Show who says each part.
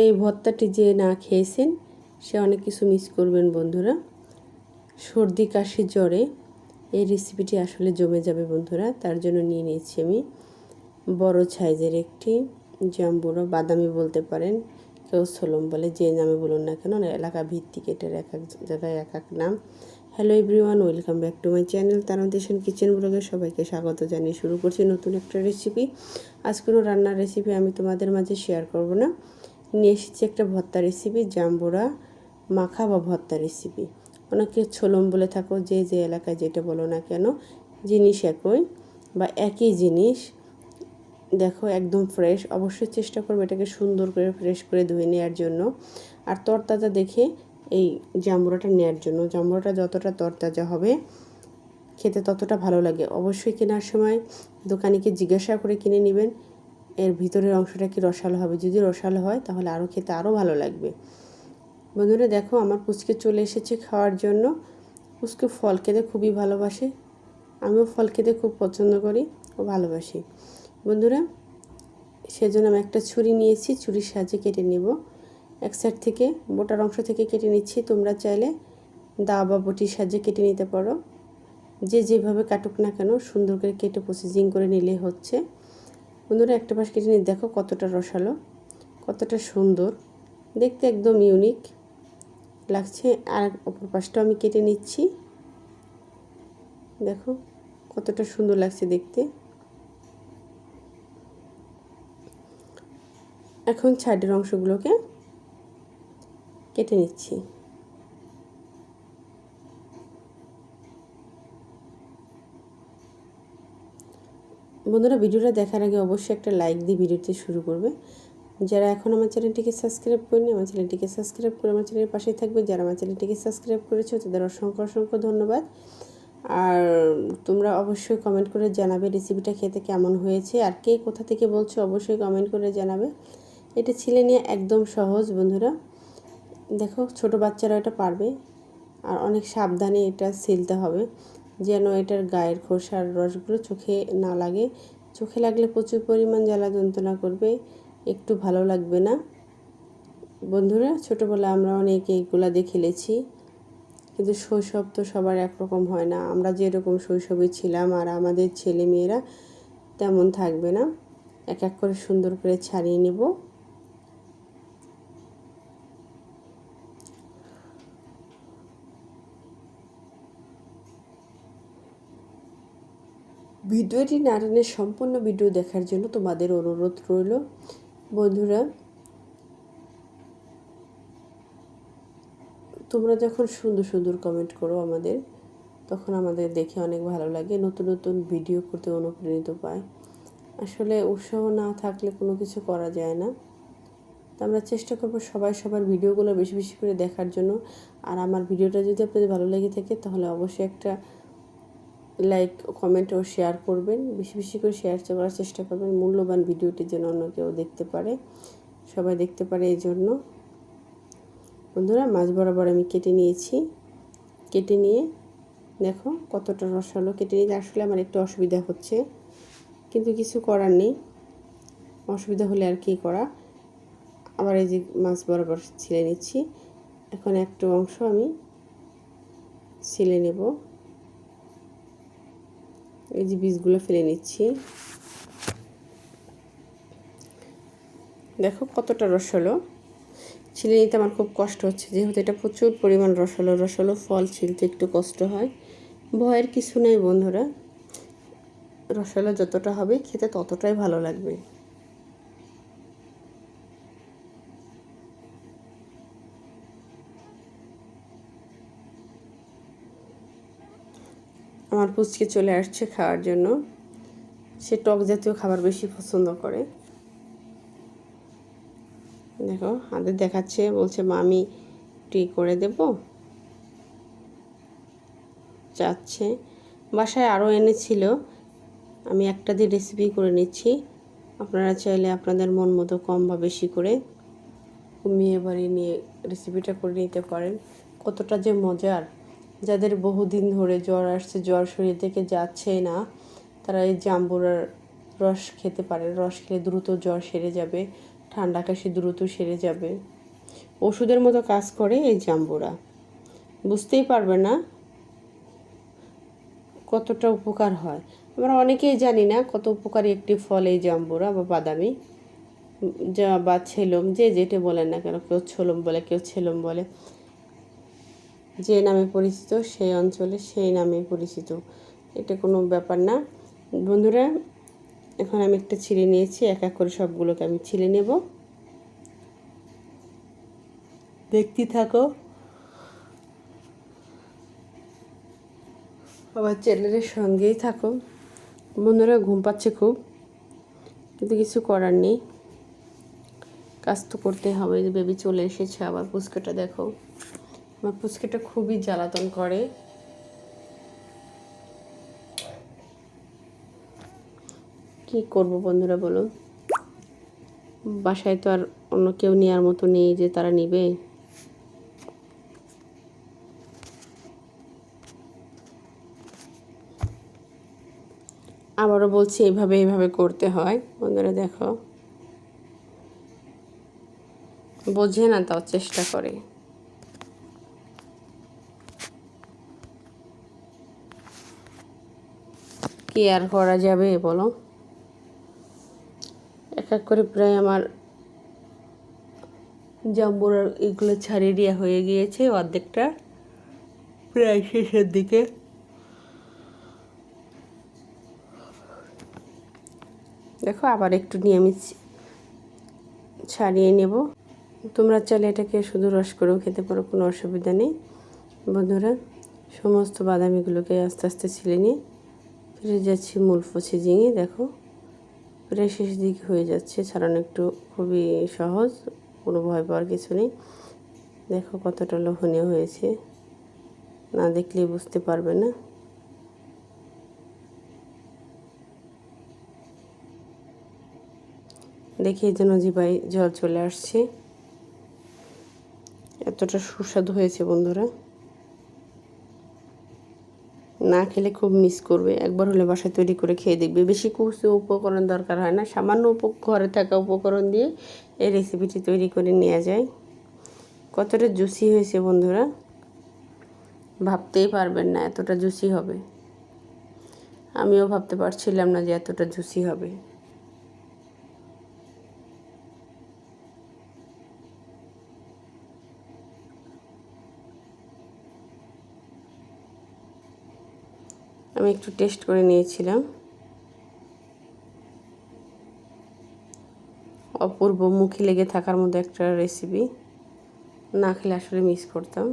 Speaker 1: এই ভর্তাটি যে না খেয়েছেন সে অনেক কিছু মিস করবেন বন্ধুরা। সর্দি কাশি জ্বরে এই রেসিপিটি আসলে জমে যাবে বন্ধুরা। তার জন্য নিয়ে নিয়েছি আমি বড় সাইজের একটি জাম্বুরা, বাদামি বলতে পারেন, কেউ সোলম বলে, যে নামে বলুন না কেন, এলাকা ভিত্তিক এটার এক এক জায়গায় এক এক নাম। Hello everyone, welcome back to my channel তারন্তেশন কিচেন ব্লগে সবাইকে স্বাগত জানিয়ে শুরু করছি নতুন একটা রেসিপি। আজ কোনো রান্নার রেসিপি আমি তোমাদের মাঝে শেয়ার করব না, নিয়ে এসেছি একটা ভর্তা রেসিপি, জাম্বুরা মাখা বা ভর্তা রেসিপি। অনেকে ছোলম বলে থাকো, যে যে এলাকায় যেটা বলো না কেন, জিনিস একই বা একই জিনিস। দেখো একদম ফ্রেশ, অবশ্যই চেষ্টা করবে এটাকে সুন্দর করে ফ্রেশ করে ধুয়ে নেওয়ার জন্য, আর তরতাজা দেখে এই জাম্বুরাটা নেওয়ার জন্য। জাম্বুরাটা যতটা তরতাজা হবে খেতে ততটা ভালো লাগে। অবশ্যই কেনার সময় দোকানিকে জিজ্ঞাসা করে কিনে নেবেন এর ভিতরের অংশটা কি রসালো হবে। যদি রসালো হয় তাহলে আরও খেতে আরও ভালো লাগবে। বন্ধুরা দেখো আমার পুচকে চলে এসেছে খাওয়ার জন্য। পুচকে ফল খেতে খুবই ভালোবাসে, আমিও ফল খেতে খুব পছন্দ করি ও ভালোবাসি বন্ধুরা। সেজন্য আমি একটা ছুরি নিয়েছি, ছুরির সাহায্যে কেটে নেব। এক সাইড থেকে বোটার অংশ থেকে কেটে নিচ্ছি। তোমরা চাইলে দা বা বটির সাহায্যে কেটে নিতে পারো, যে যেভাবে কাটুক না কেন সুন্দর করে কেটে প্রসেসিং করে নিলে হচ্ছে। বন্ধুরা একটা পাশ কেটে নিয়ে দেখো কতটা রসালো, কতটা সুন্দর দেখতে, একদম ইউনিক লাগছে। আর অপর পাশটাও আমি কেটে নিচ্ছি, দেখো কতটা সুন্দর লাগছে দেখতে। এখন সাইডের অংশগুলোকে কেটে নিচ্ছি। বন্ধুরা ভিডিওটা দেখার আগে অবশ্যই একটা লাইক দিয়ে ভিডিওটি শুরু করবে। যারা এখন আমার চ্যানেলটিকে সাবস্ক্রাইব করেনি, আমার চ্যানেলটিকে সাবস্ক্রাইব করে আমার চ্যানেলের পাশেই থাকবে। যারা আমার চ্যানেলটিকে সাবস্ক্রাইব করেছো তাদের অসংখ্য অসংখ্য ধন্যবাদ। আর তোমরা অবশ্যই কমেন্ট করে জানাবে রেসিপিটা খেতে কেমন হয়েছে, আর কে কোথা থেকে বলছো অবশ্যই কমেন্ট করে জানাবে। এটা ছিলে নিয়ে একদম সহজ বন্ধুরা। দেখো ছোট বাচ্চারা এটা পারবে, আর অনেক সাবধানে এটা ছিলতে হবে যেন এটার গায়ের খোসার রসগুলো চোখে না লাগে। চোখে লাগলে প্রচুর পরিমাণ জ্বালা যন্ত্রণা করবে, একটু ভালো লাগবে না বন্ধুরা। ছোটোবেলায় আমরা অনেক এইগুলা দিয়ে খেলেছি, কিন্তু শৈশব তো সবার একরকম হয় না। আমরা যেরকম শৈশবে ছিলাম আর আমাদের ছেলে মেয়েরা তেমন থাকবে না। এক এক করে সুন্দর করে ছাড়িয়ে নেব। ভিডিওটি না টেনে সম্পূর্ণ ভিডিও দেখার জন্য তোমাদের অনুরোধ রইল বন্ধুরা। তোমরা যখন সুন্দর সুন্দর কমেন্ট করো আমাদের, তখন আমাদের দেখে অনেক ভালো লাগে, নতুন নতুন ভিডিও করতে অনুপ্রাণিত পায়। আসলে উৎসাহ না থাকলে কোনো কিছু করা যায় না। তো আমরা চেষ্টা করব সবাই সবার ভিডিওগুলো বেশি বেশি করে দেখার জন্য। আর আমার ভিডিওটা যদি আপনাদের ভালো লেগে থাকে তাহলে অবশ্যই একটা লাইক, কমেন্ট ও শেয়ার করবেন। বেশি বেশি করে শেয়ার করার চেষ্টা করবেন, মূল্যবান ভিডিওটি যেন অন্য কেউ দেখতে পারে, সবাই দেখতে পারে এই জন্য। বন্ধুরা মাছ বরাবর আমি কেটে নিয়েছি, কেটে নিয়ে দেখো কতটা রসালো কেটে নিয়ে। আসলে আমার একটু অসুবিধা হচ্ছে, কিন্তু কিছু করার নেই, অসুবিধা হলে আর কি করা। আবার এই যে মাছ বরাবর ছিলে নিচ্ছি। এখন একটু অংশ আমি ছিলে নেব, এই যে বীজগুলো ফেলে নিচ্ছি। দেখো কতটা রসালো, ছিলে নিতে আমার খুব কষ্ট হচ্ছে, যেহেতু এটা প্রচুর পরিমাণ রসালো রসালো ফল, ছিলতে একটু কষ্ট হয়। ভয়ের কিছু নেই বন্ধুরা, রসালো যতটা হবে খেতে ততটাই ভালো লাগবে। আমার পুচকে চলে আসছে খাওয়ার জন্য, সে টক জাতীয় খাবার বেশি পছন্দ করে। দেখো হাতে দেখাচ্ছে, বলছে মামি টি করে দেব, চাচ্ছে। বাসায় আরও এনেছিল, আমি একটা দিয়ে রেসিপি করে নিচ্ছি। আপনারা চাইলে আপনাদের মন মতো কম বা বেশি করে কমিয়ে বাড়িয়ে নিয়ে রেসিপিটা করে নিতে পারেন। কতটা যে মজার, যাদের বহুদিন ধরে জ্বর আসছে, জ্বর শরীর থেকে যাচ্ছেই না, তারা এই জাম্বুরার রস খেতে পারে। রস খেলে দ্রুত জ্বর সেরে যাবে, ঠান্ডা কাশি দ্রুত সেরে যাবে। ওষুধের মতো কাজ করে এই জাম্বুরা, বুঝতেই পারবে না কতটা উপকার হয়। আমরা অনেকেই জানি না কত উপকারী একটি ফল এই জাম্বুরা বা বাদামি যা বা ছেলম, যে যেটা বলেন না কেন, কেউ ছোলম বলে, কেউ ছেলম বলে। যে নামে পরিচিত সেই অঞ্চলে সেই নামে পরিচিত, এটা কোনো ব্যাপার না বন্ধুরা। এখন আমি একটা ছিলে নিয়েছি, এক এক করে সবগুলোকে আমি ছিলে নেব। দেখতে থাকো, আবার চ্যানেলের সঙ্গেই থাকো বন্ধুরা। ঘুম পাচ্ছে খুব, কিন্তু কিছু করার নেই, কাজ তো করতে হবে। যে বেবি চলে এসেছে, আবার পুচকাটা দেখো, আমার পুচকাটা খুবই জ্বালাতন করে। কি করব বন্ধুরা বলো, বাসায় তো আর অন্য কেউ নেওয়ার মতো নেই যে তারা নিবে। আবারও বলছি, এইভাবে করতে হয় বন্ধুরা। দেখো, বোঝে না তাও চেষ্টা করে। কি আর করা যাবে বলো। এক এক করে প্রায় আমার জাম্বুরার এগুলো ছাড়িয়ে দেওয়া হয়ে গিয়েছে, অর্ধেকটা প্রায় শেষের দিকে। দেখো, আবার একটু নিয়ে আমি ছাড়িয়ে নেব। তোমরা চাইলে এটাকে শুধু রস করেও খেতে পারো, কোনো অসুবিধা নেই বন্ধুরা। সমস্ত বাদামিগুলোকে আস্তে আস্তে ছিলে নিয়ে ফিরে যাচ্ছি মূল ফসে ঝিঙে। দেখো, প্রায় শেষ দিকে হয়ে যাচ্ছে, ছাড়ানো একটু খুবই সহজ, কোনো ভয় পাওয়ার কিছু নেই। দেখো কতটা লোভনীয় হয়েছে, না দেখলেই বুঝতে পারবে না। দেখে যেন জিভায় জল চলে আসছে, এতটা সুস্বাদু হয়েছে বন্ধুরা। না খেলে খুব মিস করবে, একবার হলে বাসায় তৈরি করে খেয়ে দেখবে। বেশি কিছু উপকরণ দরকার হয় না, সামান্য ঘরে থাকা উপকরণ দিয়ে এই রেসিপিটি তৈরি করে নেওয়া যায়। কতটা জুসি হয়েছে বন্ধুরা, ভাবতেই পারবেন না এতটা জুসি হবে। আমিও ভাবতে পারছিলাম না যে এতটা জুসি হবে। আমি একটু টেস্ট করে নিয়েছিলাম, অপূর্ব, মুখে লেগে থাকার মতো একটা রেসিপি। না খেলে আসলে মিস করতাম।